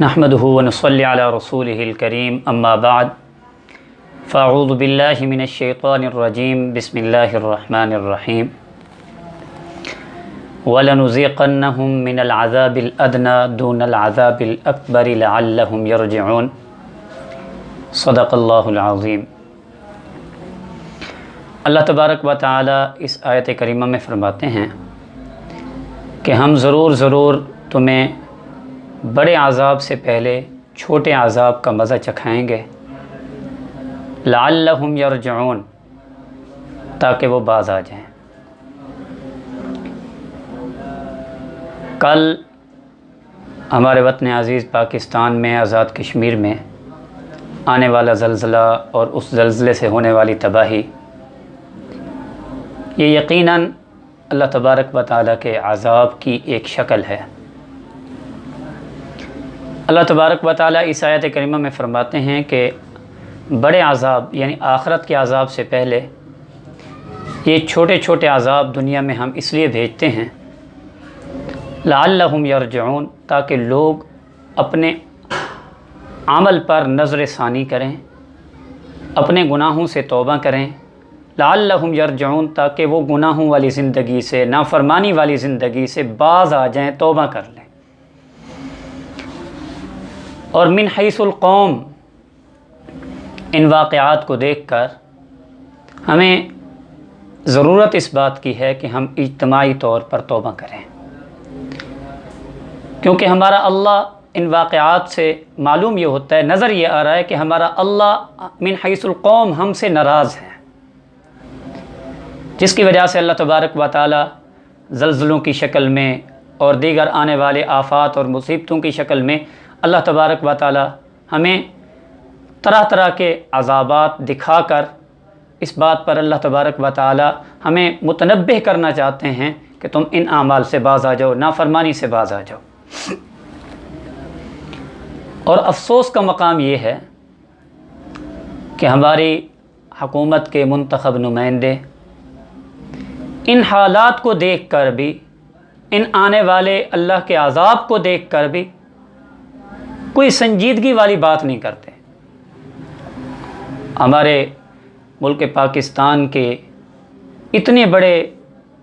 نحمده ونصلي على رسوله الكريم اما بعد فاعوذ بالله من الشيطان الرجيم بسم الله الرحمن الرحيم ولنذيقنهم من العذاب الأدنى دون العذاب الأكبر لعلهم يرجعون صدق اللہ العظیم۔ اللہ تبارک و تعالی اس آیت کریمہ میں فرماتے ہیں کہ ہم ضرور تمہیں بڑے عذاب سے پہلے چھوٹے عذاب کا مزہ چکھائیں گے، لعلہم یرجعون، تاکہ وہ باز آ جائیں۔ کل ہمارے وطن عزیز پاکستان میں آزاد کشمیر میں آنے والا زلزلہ اور اس زلزلے سے ہونے والی تباہی، یہ یقیناً اللہ تبارک و تعالیٰ کے عذاب کی ایک شکل ہے۔ اللہ تبارک و تعالیٰ اس آیت کریمہ میں فرماتے ہیں کہ بڑے عذاب یعنی آخرت کے عذاب سے پہلے یہ چھوٹے چھوٹے عذاب دنیا میں ہم اس لیے بھیجتے ہیں لعلہم یرجعون، تاکہ لوگ اپنے عمل پر نظر ثانی کریں، اپنے گناہوں سے توبہ کریں، لعلہم یرجعون، تاکہ وہ گناہوں والی زندگی سے، نافرمانی والی زندگی سے باز آ جائیں، توبہ کر لیں۔ اور من حیث القوم، ان واقعات کو دیکھ کر ہمیں ضرورت اس بات کی ہے کہ ہم اجتماعی طور پر توبہ کریں، کیونکہ ہمارا اللہ ان واقعات سے معلوم یہ ہوتا ہے، نظر یہ آ رہا ہے کہ ہمارا اللہ من حیث القوم ہم سے ناراض ہے، جس کی وجہ سے اللہ تبارک و تعالی زلزلوں کی شکل میں اور دیگر آنے والے آفات اور مصیبتوں کی شکل میں اللہ تبارک و تعالی ہمیں طرح طرح کے عذابات دکھا کر اس بات پر اللہ تبارک و تعالی ہمیں متنبہ کرنا چاہتے ہیں کہ تم ان اعمال سے باز آ جاؤ، نافرمانی سے باز آ جاؤ۔ اور افسوس کا مقام یہ ہے کہ ہماری حکومت کے منتخب نمائندے ان حالات کو دیکھ کر بھی، ان آنے والے اللہ کے عذاب کو دیکھ کر بھی کوئی سنجیدگی والی بات نہیں کرتے۔ ہمارے ملک پاکستان کے اتنے بڑے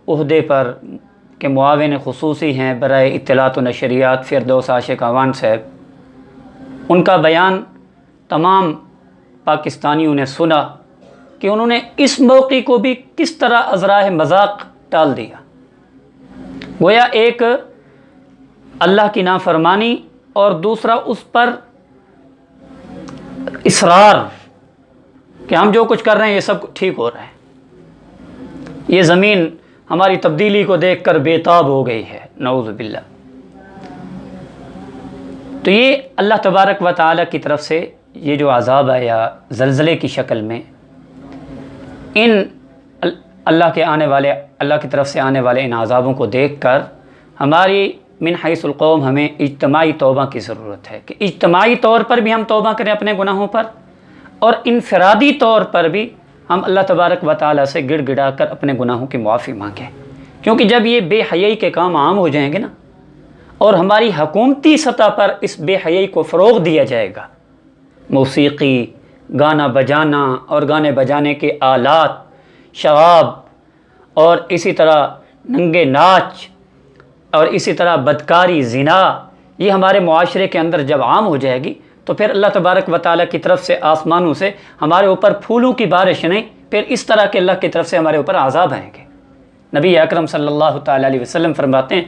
عہدے پر کہ معاون خصوصی ہیں برائے اطلاعات و نشریات فردوس عاشق اعوان صاحب، ان کا بیان تمام پاکستانیوں نے سنا کہ انہوں نے اس موقع کو بھی کس طرح ازراہ مذاق ٹال دیا، گویا ایک اللہ کی نافرمانی اور دوسرا اس پر اصرار کہ ہم جو کچھ کر رہے ہیں یہ سب ٹھیک ہو رہا ہے۔ یہ زمین ہماری تبدیلی کو دیکھ کر بے تاب ہو گئی ہے، نعوذ باللہ۔ تو یہ اللہ تبارک و تعالیٰ کی طرف سے یہ جو عذاب آیا زلزلے کی شکل میں، ان اللہ کی طرف سے آنے والے ان عذابوں کو دیکھ کر ہماری من حیث القوم ہمیں اجتماعی توبہ کی ضرورت ہے کہ اجتماعی طور پر بھی ہم توبہ کریں اپنے گناہوں پر، اور انفرادی طور پر بھی ہم اللہ تبارک و تعالیٰ سے گڑ گڑا کر اپنے گناہوں کی معافی مانگیں، کیونکہ جب یہ بے حیائی کے کام عام ہو جائیں گے نا، اور ہماری حکومتی سطح پر اس بے حیائی کو فروغ دیا جائے گا، موسیقی، گانا بجانا اور گانے بجانے کے آلات، شراب، اور اسی طرح ننگے ناچ، اور اسی طرح بدکاری، زنا، یہ ہمارے معاشرے کے اندر جب عام ہو جائے گی تو پھر اللہ تبارک و تعالیٰ کی طرف سے آسمانوں سے ہمارے اوپر پھولوں کی بارش نہیں، پھر اس طرح کے اللہ کی طرف سے ہمارے اوپر عذاب آئیں گے۔ نبی اکرم صلی اللہ تعالیٰ علیہ وسلم فرماتے ہیں،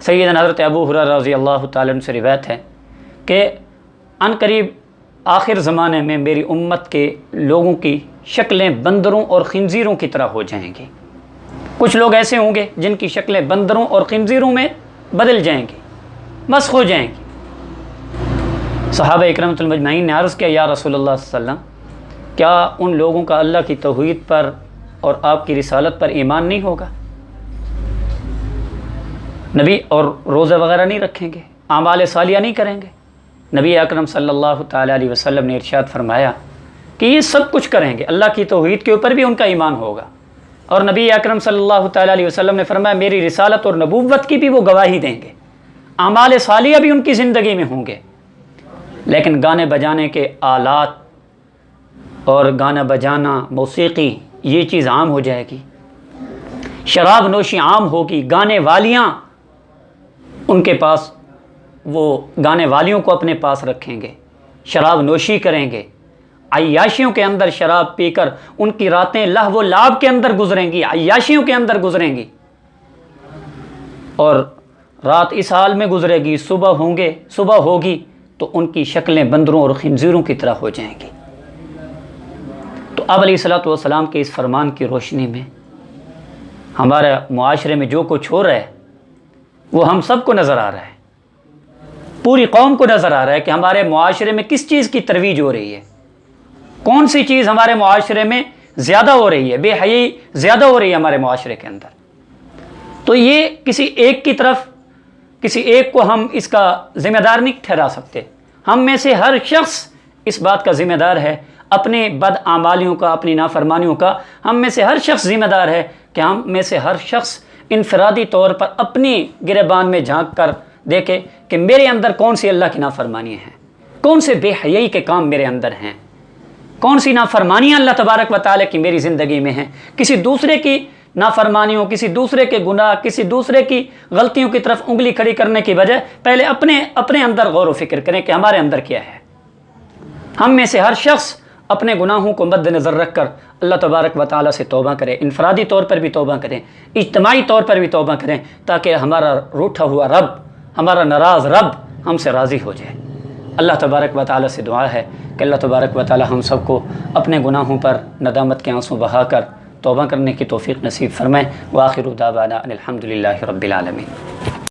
سیدنا حضرت ابو ہریرہ رضی اللہ تعالیٰ عنہ سے روایت ہے کہ عن قریب آخر زمانے میں میری امت کے لوگوں کی شکلیں بندروں اور خنزیروں کی طرح ہو جائیں گی۔ کچھ لوگ ایسے ہوں گے جن کی شکلیں بندروں اور خنزیروں میں بدل جائیں گی، مسخ ہو جائیں گی۔ صحابہ اکرام المجمعین نے عرض کیا، یا رسول اللہ صلی اللہ علیہ وسلم، کیا ان لوگوں کا اللہ کی توحید پر اور آپ کی رسالت پر ایمان نہیں ہوگا؟ نبی اور روزہ وغیرہ نہیں رکھیں گے، اعمال صالحہ نہیں کریں گے؟ نبی اکرم صلی اللہ تعالیٰ علیہ وسلم نے ارشاد فرمایا کہ یہ سب کچھ کریں گے، اللہ کی توحید کے اوپر بھی ان کا ایمان ہوگا، اور نبی اکرم صلی اللہ تعالیٰ علیہ وسلم نے فرمایا میری رسالت اور نبوت کی بھی وہ گواہی دیں گے، اعمال صالحہ بھی ان کی زندگی میں ہوں گے، لیکن گانے بجانے کے آلات اور گانا بجانا، موسیقی، یہ چیز عام ہو جائے گی، شراب نوشی عام ہوگی، گانے والیاں ان کے پاس، وہ گانے والیوں کو اپنے پاس رکھیں گے، شراب نوشی کریں گے، عیاشیوں کے اندر شراب پی کر ان کی راتیں لہو و لعب کے اندر گزریں گی، عیاشیوں کے اندر گزریں گی، اور رات اس حال میں گزرے گی، صبح ہوگی تو ان کی شکلیں بندروں اور خنزیروں کی طرح ہو جائیں گی۔ تو آپ علیہ الصلوۃ والسلام کے اس فرمان کی روشنی میں ہمارے معاشرے میں جو کچھ ہو رہا ہے وہ ہم سب کو نظر آ رہا ہے، پوری قوم کو نظر آ رہا ہے کہ ہمارے معاشرے میں کس چیز کی ترویج ہو رہی ہے، کون سی چیز ہمارے معاشرے میں زیادہ ہو رہی ہے، بے حیائی زیادہ ہو رہی ہے ہمارے معاشرے کے اندر۔ تو یہ کسی ایک کی طرف، کسی ایک کو ہم اس کا ذمہ دار نہیں ٹھہرا سکتے، ہم میں سے ہر شخص اس بات کا ذمہ دار ہے، اپنے بدعمالیوں کا، اپنی نافرمانیوں کا ہم میں سے ہر شخص ذمہ دار ہے کہ ہم میں سے ہر شخص انفرادی طور پر اپنی گریبان میں جھانک کر دیکھے کہ میرے اندر کون سی اللہ کی نافرمانیاں ہیں، کون سے بے حیائی کے کام میرے اندر ہیں، کون سی نافرمانیاں اللہ تبارک و تعالیٰ کی میری زندگی میں ہیں۔ کسی دوسرے کی نافرمانیوں، کسی دوسرے کے گناہ، کسی دوسرے کی غلطیوں کی طرف انگلی کھڑی کرنے کی بجائے پہلے اپنے اندر غور و فکر کریں کہ ہمارے اندر کیا ہے۔ ہم میں سے ہر شخص اپنے گناہوں کو مد نظر رکھ کر اللہ تبارک و تعالیٰ سے توبہ کرے، انفرادی طور پر بھی توبہ کریں، اجتماعی طور پر بھی توبہ کریں، تاکہ ہمارا روٹھا ہوا رب، ہمارا ناراض رب ہم سے راضی ہو جائے۔ اللہ تبارک و تعالیٰ سے دعا ہے کہ اللہ تبارک و تعالیٰ ہم سب کو اپنے گناہوں پر ندامت کے آنسو بہا کر توبہ کرنے کی توفیق نصیب فرمائے۔ وآخر دعوانا ان الحمد للہ رب العالمین۔